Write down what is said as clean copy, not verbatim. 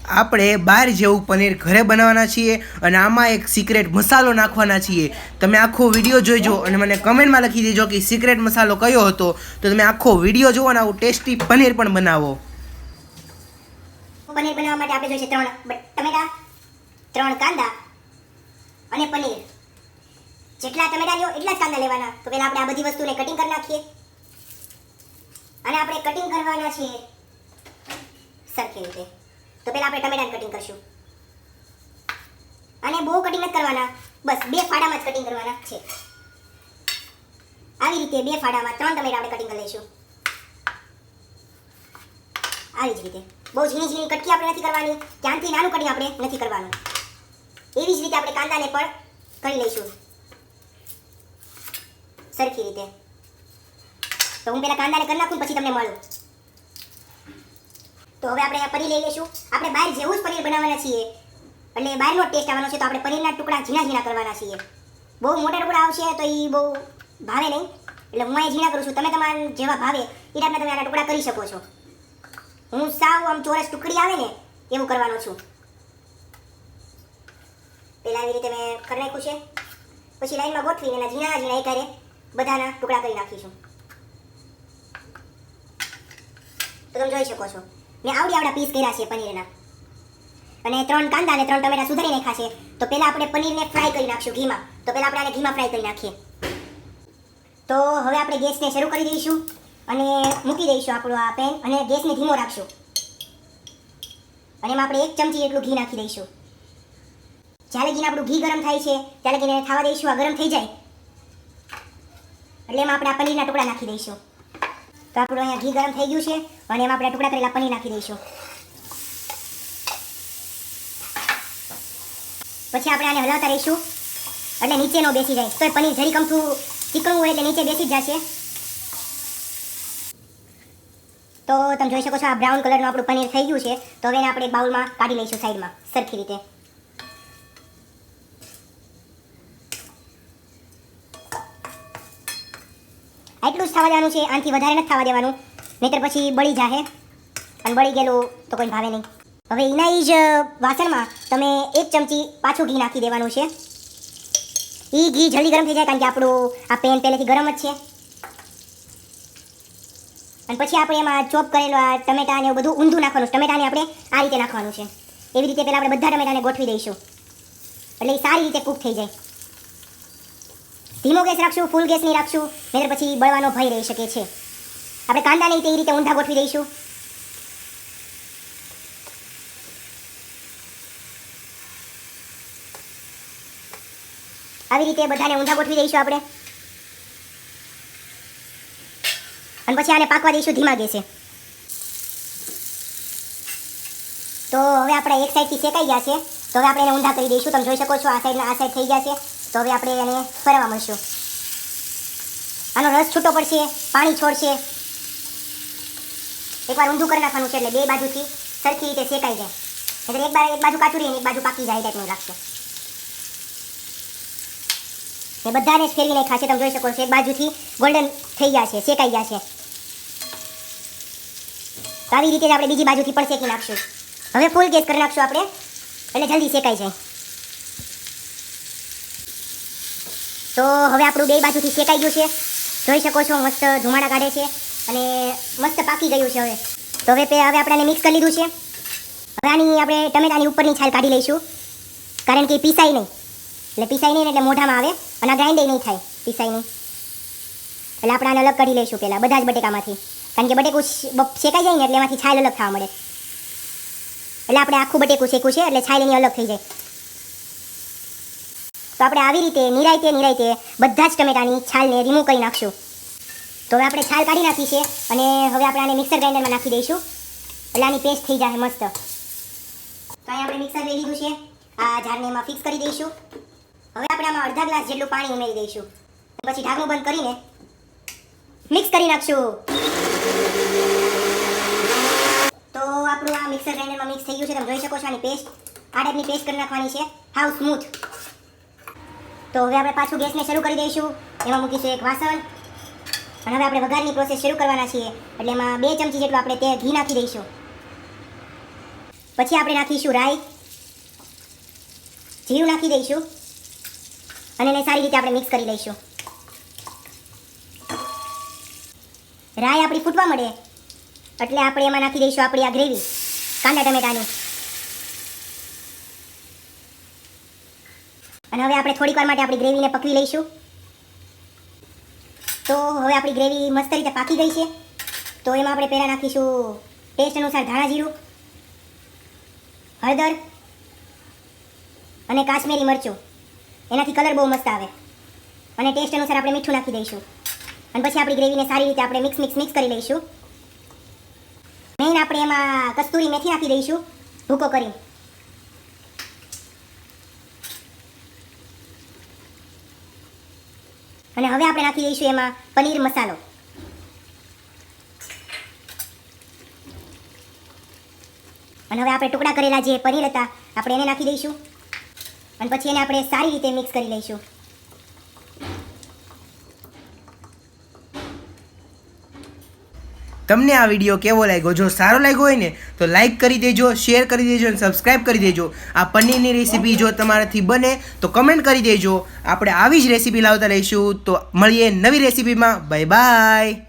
આપણે બહાર જેવું પનીર ઘરે બનાવવાના છીએ અને આમાં એક સિક્રેટ મસાલો નાખવાના છીએ. તમે આખો વિડીયો જોઈજો અને મને કમેન્ટમાં લખી દેજો કે સિક્રેટ મસાલો કયો હતો. તો તમે આખો વિડીયો જુઓ અને આવું ટેસ્ટી પનીર પણ બનાવો. પનીર બનાવવા માટે આપણે જોઈશે 3 ટમેટા, 3 કાંદા અને પનીર. જેટલા ટમેટા લ્યો એટલા જ કાંદા લેવાના. તો પહેલા આપણે આ બધી વસ્તુને કટિંગ કરી નાખીએ. અને આપણે કટિંગ કરવાના છે સરખી રીતે. તો પહેલા આપણે ટમેટાને કટિંગ કરશું. અને બહુ કટિંગ નથી કરવાના, બસ 2 ફાડામાં જ કટિંગ કરવાના છે. આવી રીતે 2 ફાડામાં 3 ટમેટા આપણે કટિંગ કરી લઈશું. આવી જ રીતે બહુ ઝીણી ઝીણી કટકી આપણે નથી કરવાની, ક્યાંથી નાનું કટિંગ આપણે નથી કરવાનું. એવી જ રીતે આપણે કાંદાને પણ કરી લઈશું સરખી રીતે. તો હું પહેલા કાંદાને કરી નાખું પછી તમને મળું. તો હવે આપણે પનીર લઈ લઈશું. આપણે બહાર જેવું જ પનીર બનાવવાના છીએ એટલે બહારનો ટેસ્ટ આવવાનો છે. તો આપણે પનીરના ટુકડા ઝીણા ઝીણા કરવાના છીએ. બહુ મોટા ટુકડા આવશે તો એ બહુ ભાવે નહીં, એટલે હું અહીંયા ઝીણા કરું છું. તમે તમારા જેવા ભાવે એ ટાઈપના તમે આના ટુકડા કરી શકો છો. હું સાવ આમ ચોરસ ટુકડી આવે ને એવું કરવાનો છું. પહેલા આવી રીતે મેં કરી નાખ્યું છે. પછી લાઈનમાં ગોઠવીને એના ઝીણા ઝીણા એકારે બધાના ટુકડા કરી નાખીશું. તો તમે જોઈ શકો છો મેં આવડા પીસ કર્યા છે પનીરના. અને 3 કાંદા અને 3 ટમેટા સુધારી નાખ્યા છે. તો પહેલા આપણે પનીરને ફ્રાય કરી નાખશું ઘીમાં. તો પહેલા આપણે આને ઘીમાં ફ્રાય કરી નાખીએ. તો હવે આપણે ગેસને શરૂ કરી દઈશું અને મૂકી દઈશું આપણું આ પેન અને ગેસને ધીમો રાખશું. અને એમાં આપણે 1 ચમચી જેટલું ઘી નાખી દઈશું. જ્યારે લગીને આપણું ઘી ગરમ થાય છે ત્યારે લગીને ખાવા દઈશું. આ ગરમ થઈ જાય એટલે એમાં આપણે આ પનીરના ટુકડા નાખી દઈશું. તો આપણું અહીંયા ઘી ગરમ થઈ ગયું છે અને એમાં આપણે ટુકડા કરેલા પનીર નાખી દઈશું. પછી આપણે આને હલાવતા રહીશું એટલે નીચે ન બેસી જાય. તો પનીર જરી કમથું ચીકણું હોય એટલે નીચે બેસી જ જશે. તો તમે જોઈ શકો છો આ બ્રાઉન કલરનું આપણું પનીર થઈ ગયું છે. તો હવે એને આપણે બાઉલમાં કાઢી લઈશું સાઈડમાં સરખી રીતે. આટલું જ થવા દેવાનું છે, આનાથી વધારે નથી થવા દેવાનું, નહીતર પછી બળી જાહે અને બળી ગયેલું તો કોઈ ભાવે નહીં. હવે એના જ વાસણમાં તમે 1 ચમચી પાછું ઘી નાખી દેવાનું છે. એ ઘી જલ્દી ગરમ થઈ જાય કારણ કે આપણું આ પેન પહેલેથી ગરમ જ છે. અને પછી આપણે એમાં ચોપ કરેલો આ ટમેટા ને એવું બધું ઊંધું નાખવાનું. ટમેટાને આપણે આ રીતે નાખવાનું છે. એવી રીતે પહેલાં આપણે બધા ટમેટાને ગોઠવી દઈશું એટલે એ સારી રીતે કૂક થઈ જાય. ધીમો ગેસ રાખશું, ફૂલ ગેસ નહીં રાખશું, નહીતર પછી બળવાનો ભય રહી શકે છે. આપણે કાંદાને તે રીતે ઊંધા ગોઠવી દઈશું. આવી રીતે બધાને ઊંધા ગોઠવી દઈશું આપણે. અને પછી આને પાકવા દઈશું ધીમા ગેસે. તો હવે આપણે એક સાઈડથી શેકાઈ ગયા છે. તો હવે આપણે એને ઊંધા કરી દઈશું. તમે જોઈ શકો છો આ સાઈડના આ સાઈડ થઈ ગયા છે. તો હવે આપણે એને ફરવા મળશું. આનો રસ છૂટો પડશે, પાણી છોડશે. એકવાર ઊંધું કરી નાખવાનું છે એટલે 2 બાજુથી સરખી રીતે શેકાઈ જાય. એટલે એક બાજુ કાચું રહે ને એક બાજુ પાકી જાય ટાઈપનું લાગશે. એ બધાને જ ફેરવી નાખ્યા છે. તમે જોઈ શકો છો એક બાજુથી ગોલ્ડન થઈ ગયા છે, શેકાઈ ગયા છે. તો આવી રીતે જ આપણે બીજી બાજુથી પણ શેકી નાખશું. હવે ફૂલ ગેસ કરી નાખશું આપણે એટલે જલ્દી શેકાઈ જાય. તો હવે આપણું 2 બાજુથી શેકાઈ ગયું છે. જોઈ શકો છો મસ્ત ધુમાડા કાઢે છે અને મસ્ત પાકી ગયું છે. હવે તો હવે આપણે આને મિક્સ કરી લીધું છે. હવે આની આપણે ટમેટાની ઉપરની છાલ કાઢી લઈશું કારણ કે પીસાય નહીં. એટલે પીસાય નહીં એટલે મોઢામાં આવે અને આ ગ્રાઇન્ડ નહીં થાય, પીસાય નહીં. એટલે આપણે આને અલગ કાઢી લઈશું પહેલાં બધા જ બટેકામાંથી. કારણ કે બટેકું શેકાઈ જાય ને એટલે એમાંથી છાલ અલગ થવા મળે. એટલે આપણે આખું બટેકું શેકું છે એટલે છાલ એની અલગ થઈ જાય. તો આપણે આવી રીતે નિરાયતે બધા જ ટમેટાની છાલને રિમૂવ કરી નાખશું. તો હવે આપણે છાલ કાઢી નાખી છે અને હવે આપણે આને મિક્સર ગ્રાઇન્ડરમાં નાખી દઈશું એટલે આની પેસ્ટ થઈ જાય મસ્ત. તો અહીંયા આપણે મિક્સર લઈ લીધું છે. આ જારને એમાં ફિક્સ કરી દઈશું. હવે આપણે આમાં અડધા ગ્લાસ જેટલું પાણી ઉમેરી દઈશું. પછી ઢાંકણું બંધ કરીને મિક્સ કરી નાખશું. તો આપણું આ મિક્સર ગ્રાઇન્ડરમાં મિક્સ થઈ ગયું છે. તમે જોઈ શકો છો આની પેસ્ટ આ ટાઈપની પેસ્ટ કરી નાખવાની છે, હાવ સ્મૂથ. તો હવે આપણે પાછું ગેસને શરૂ કરી દઈશું. એમાં મૂકીશું એક વાસણ અને હવે આપણે વઘારની પ્રોસેસ શરૂ કરવાના છીએ એટલે એમાં 2 ચમચી જેટલું આપણે તે ઘી નાખી દઈશું. પછી આપણે નાખીશું રાઈ, જીરું નાખી દઈશું અને એને સારી રીતે આપણે મિક્સ કરી લઈશું. રાઈ આપણી ફૂટવા મળે એટલે આપણે એમાં નાખી દઈશું આપણી આ ગ્રેવી કાંદા ટમેટાની. અને હવે આપણે થોડીક વાર માટે આપણી ગ્રેવીને પકવી લઈશું. તો હવે આપણી ગ્રેવી મસ્ત રીતે પાકી ગઈ છે. તો એમાં આપણે પહેલાં નાખીશું ટેસ્ટ અનુસાર ધાણા જીરું, હળદર અને કાશ્મીરી મરચું. એનાથી કલર બહુ મસ્ત આવે. અને ટેસ્ટ અનુસાર આપણે મીઠું નાખી દઈશું. અને પછી આપણી ગ્રેવીને સારી રીતે આપણે મિક્સ કરી લઈશું. મેઇન આપણે એમાં કસ્તુરી મેથી નાખી દઈશું ભૂકો કરી. અને હવે આપણે નાખી દઈશું એમાં પનીર મસાલો. અને હવે આપણે ટુકડા કરેલા જે પનીર હતા આપણે એને નાખી દઈશું. અને પછી એને આપણે સારી રીતે મિક્સ કરી લઈશું. તમને આ વિડીયો કેવો લાગ્યો? જો સારો લાગ્યો હોય ને તો લાઈક કરી દેજો, શેર કરી દેજો અને સબસ્ક્રાઈબ કરી દેજો. આ પનીરની રેસીપી જો તમારાથી બને તો કમેન્ટ કરી દેજો. આપણે આવી જ રેસીપી લાવતા રહીશું. તો મળીએ નવી રેસીપીમાં. Bye bye.